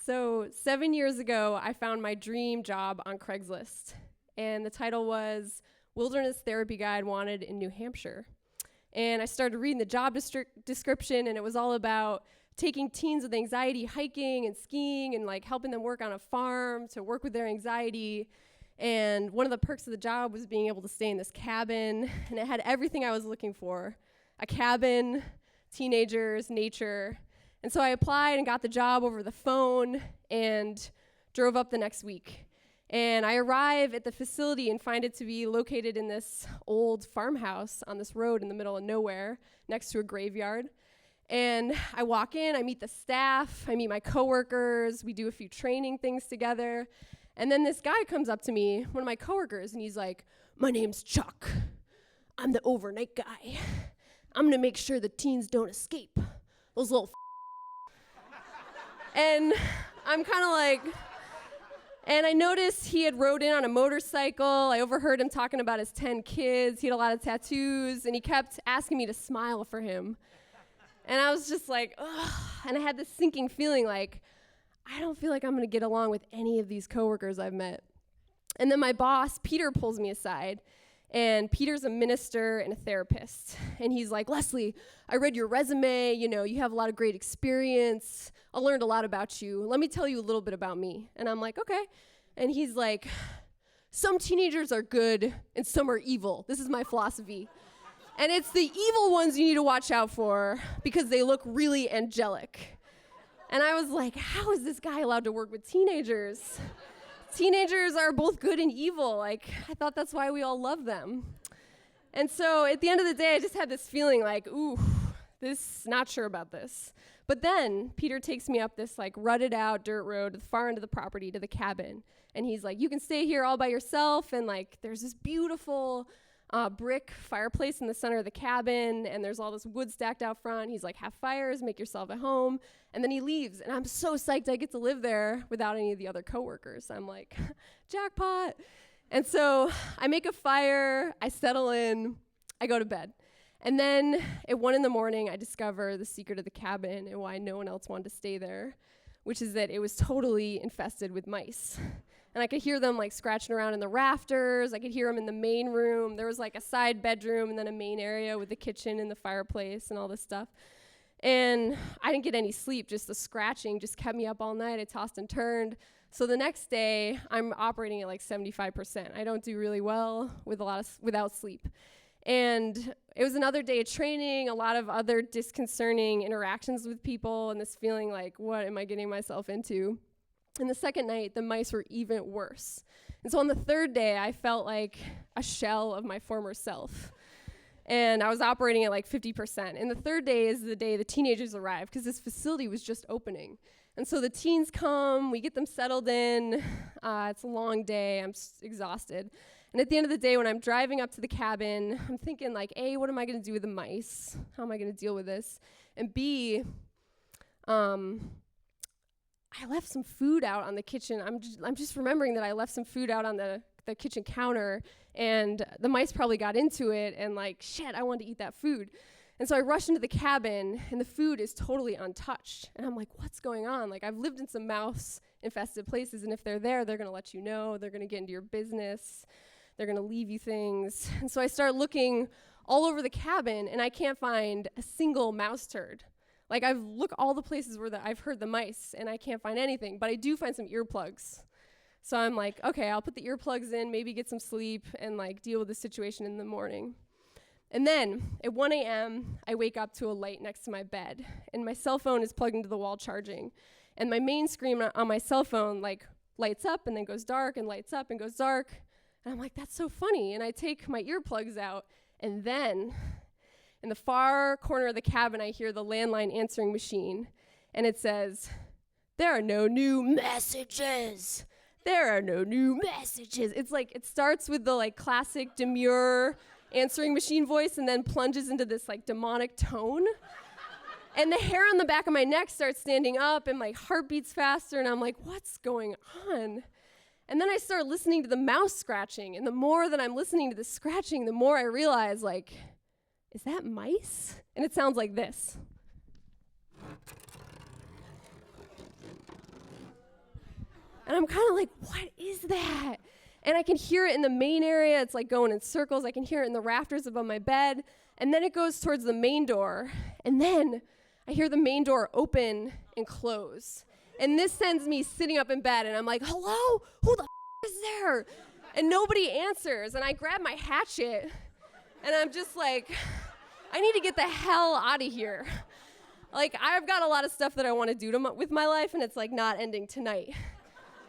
So 7 years ago, I found my dream job on Craigslist, and the title was Wilderness Therapy Guide Wanted in New Hampshire. And I started reading the job description, and it was all about taking teens with anxiety hiking and skiing and like helping them work on a farm to work with their anxiety. And one of the perks of the job was being able to stay in this cabin, and it had everything I was looking for: a cabin, teenagers, nature. And so I applied and got the job over the phone and drove up the next week. And I arrive at the facility and find it to be located in this old farmhouse on this road in the middle of nowhere next to a graveyard. And I walk in, I meet the staff, I meet my coworkers, we do a few training things together. And then this guy comes up to me, one of my coworkers, and he's like, "My name's Chuck. I'm the overnight guy. I'm gonna make sure the teens don't escape. Those little And I'm kind of like, and I noticed he had rode in on a motorcycle. I overheard him talking about his 10 kids. He had a lot of tattoos, and he kept asking me to smile for him. And I was just like, ugh. And I had this sinking feeling like, I don't feel like I'm going to get along with any of these coworkers I've met. And then my boss, Peter, pulls me aside. And Peter's a minister and a therapist. And he's like, "Leslie, I read your resume. You know, you have a lot of great experience. I learned a lot about you. Let me tell you a little bit about me." And I'm like, "Okay." And he's like, "Some teenagers are good and some are evil. This is my philosophy. And it's the evil ones you need to watch out for because they look really angelic." And I was like, how is this guy allowed to work with teenagers? Teenagers are both good and evil. Like, I thought that's why we all love them. And so at the end of the day, I just had this feeling like, ooh, not sure about this. But then Peter takes me up this like rutted out dirt road to the far end of the property to the cabin. And he's like, "You can stay here all by yourself." And like, there's this beautiful brick fireplace in the center of the cabin. And there's all this wood stacked out front. He's like, "Have fires, make yourself at home." And then he leaves, and I'm so psyched I get to live there without any of the other coworkers. I'm like, jackpot. And so I make a fire, I settle in, I go to bed. And then at 1 a.m, I discover the secret of the cabin and why no one else wanted to stay there, which is that it was totally infested with mice. And I could hear them like scratching around in the rafters. I could hear them in the main room. There was like a side bedroom and then a main area with the kitchen and the fireplace and all this stuff. And I didn't get any sleep, just the scratching just kept me up all night. I tossed and turned. So the next day, I'm operating at like 75%. I don't do really well with without sleep. And it was another day of training, a lot of other disconcerting interactions with people, and this feeling like, what am I getting myself into? And the second night, the mice were even worse. And so on the third day, I felt like a shell of my former self. And I was operating at like 50%. And the third day is the day the teenagers arrive, because this facility was just opening. And so the teens come, we get them settled in. It's a long day, I'm exhausted. And at the end of the day, when I'm driving up to the cabin, I'm thinking like, A, what am I gonna do with the mice? How am I gonna deal with this? And B, I left some food out on the kitchen. I'm just remembering that I left some food out on the kitchen counter, and the mice probably got into it, and like, shit, I wanted to eat that food. And so I rush into the cabin, and the food is totally untouched. And I'm like, what's going on? Like, I've lived in some mouse-infested places, and if they're there, they're gonna let you know. They're gonna get into your business. They're gonna leave you things. And so I start looking all over the cabin, and I can't find a single mouse turd. Like, I've looked all the places where I've heard the mice, and I can't find anything, but I do find some earplugs. So I'm like, okay, I'll put the earplugs in, maybe get some sleep, and like deal with the situation in the morning. And then at 1 a.m., I wake up to a light next to my bed, and my cell phone is plugged into the wall charging. And my main screen on my cell phone like lights up and then goes dark and lights up and goes dark. And I'm like, that's so funny. And I take my earplugs out, and then in the far corner of the cabin, I hear the landline answering machine, and it says, "There are no new messages. There are no new messages." It's like, it starts with the like classic demure answering machine voice and then plunges into this like demonic tone. And the hair on the back of my neck starts standing up, and my heart beats faster, and I'm like, what's going on? And then I start listening to the mouse scratching, and the more that I'm listening to the scratching, the more I realize, like, is that mice? And it sounds like this. And I'm kind of like, what is that? And I can hear it in the main area. It's like going in circles. I can hear it in the rafters above my bed. And then it goes towards the main door. And then I hear the main door open and close. And this sends me sitting up in bed. And I'm like, hello? Who the is there? And nobody answers. And I grab my hatchet. And I'm just like, I need to get the hell out of here. Like, I've got a lot of stuff that I want to do with my life. And it's like not ending tonight.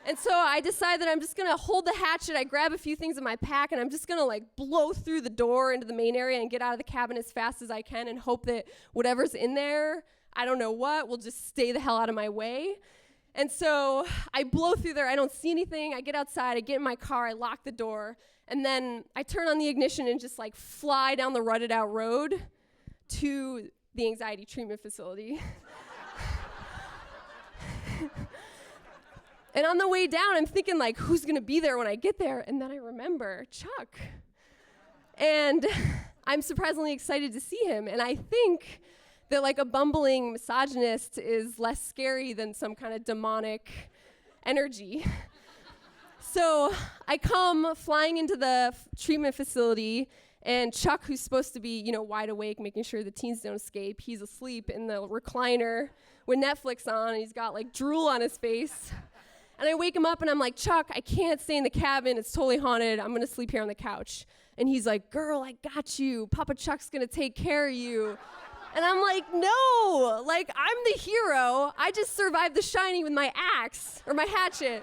And so I decide that I'm just going to hold the hatchet. I grab a few things in my pack, and I'm just going to, like, blow through the door into the main area and get out of the cabin as fast as I can and hope that whatever's in there, I don't know what, will just stay the hell out of my way. And so I blow through there. I don't see anything. I get outside. I get in my car. I lock the door. And then I turn on the ignition and just, like, fly down the rutted out road to the anxiety treatment facility. And on the way down, I'm thinking, like, who's going to be there when I get there? And then I remember Chuck. And I'm surprisingly excited to see him. And I think that, like, a bumbling misogynist is less scary than some kind of demonic energy. So I come flying into the treatment facility, and Chuck, who's supposed to be, wide awake, making sure the teens don't escape, he's asleep in the recliner with Netflix on, and he's got, like, drool on his face. And I wake him up, and I'm like, Chuck, I can't stay in the cabin. It's totally haunted. I'm going to sleep here on the couch. And he's like, girl, I got you. Papa Chuck's going to take care of you. And I'm like, no. Like, I'm the hero. I just survived The Shining with my axe or my hatchet.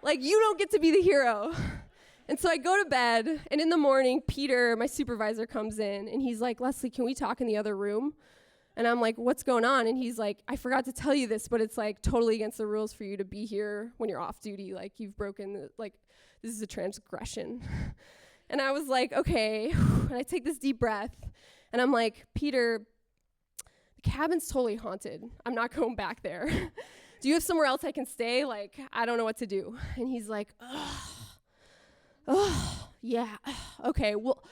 Like, you don't get to be the hero. And so I go to bed, and in the morning, Peter, my supervisor, comes in, and he's like, Leslie, can we talk in the other room? And I'm like, what's going on? And he's like, I forgot to tell you this, but it's like totally against the rules for you to be here when you're off duty. Like, you've broken, this is a transgression. And I was like, okay. And I take this deep breath, and I'm like, Peter, the cabin's totally haunted. I'm not going back there. Do you have somewhere else I can stay? Like, I don't know what to do. And he's like, yeah, okay, well,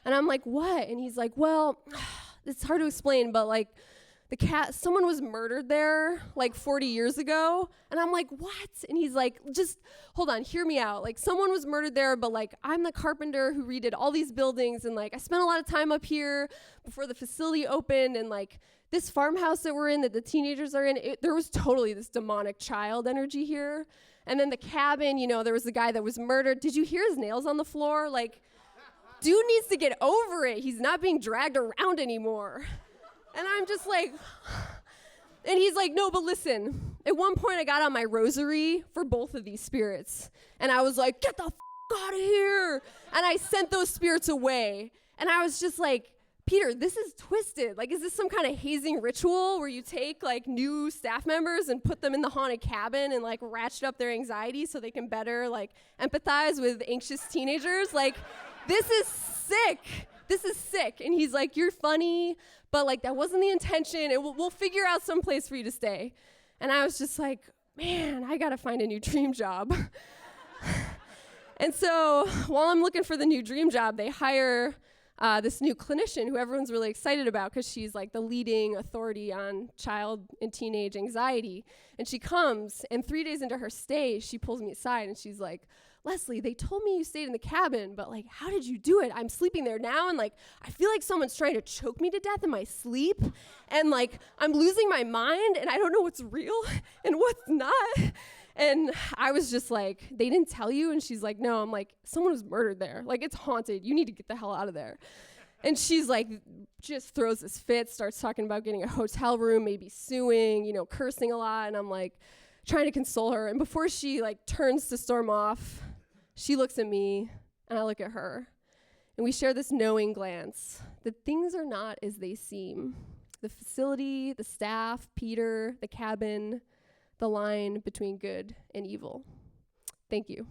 and I'm like, what? And he's like, well, it's hard to explain, but like someone was murdered there like 40 years ago. And I'm like, what? And he's like, just hold on, hear me out. Like, someone was murdered there, but like I'm the carpenter who redid all these buildings, and like I spent a lot of time up here before the facility opened, and like this farmhouse that we're in, that the teenagers are in, there was totally this demonic child energy here. And then the cabin, there was the guy that was murdered. Did you hear his nails on the floor? Like, dude needs to get over it. He's not being dragged around anymore. And I'm just like, and he's like, no, but listen. At one point, I got on my rosary for both of these spirits. And I was like, get the out of here. And I sent those spirits away. And I was just like, Peter, this is twisted. Like, is this some kind of hazing ritual where you take like new staff members and put them in the haunted cabin and like ratchet up their anxiety so they can better like empathize with anxious teenagers? Like, this is sick. This is sick. And he's like, you're funny, but like that wasn't the intention, and we'll figure out some place for you to stay. And I was just like, man, I gotta find a new dream job. And so while I'm looking for the new dream job, they hire this new clinician who everyone's really excited about because she's like the leading authority on child and teenage anxiety. And she comes, and 3 days into her stay, she pulls me aside and she's like, Leslie, they told me you stayed in the cabin, but like, how did you do it? I'm sleeping there now, and like, I feel like someone's trying to choke me to death in my sleep, and like, I'm losing my mind, and I don't know what's real and what's not. And I was just like, they didn't tell you? And she's like, no. I'm like, someone was murdered there. Like, it's haunted. You need to get the hell out of there. And she's like, just throws this fit, starts talking about getting a hotel room, maybe suing, cursing a lot. And I'm like, trying to console her. And before she like turns to storm off, she looks at me and I look at her. And we share this knowing glance that things are not as they seem. The facility, the staff, Peter, the cabin, the line between good and evil. Thank you.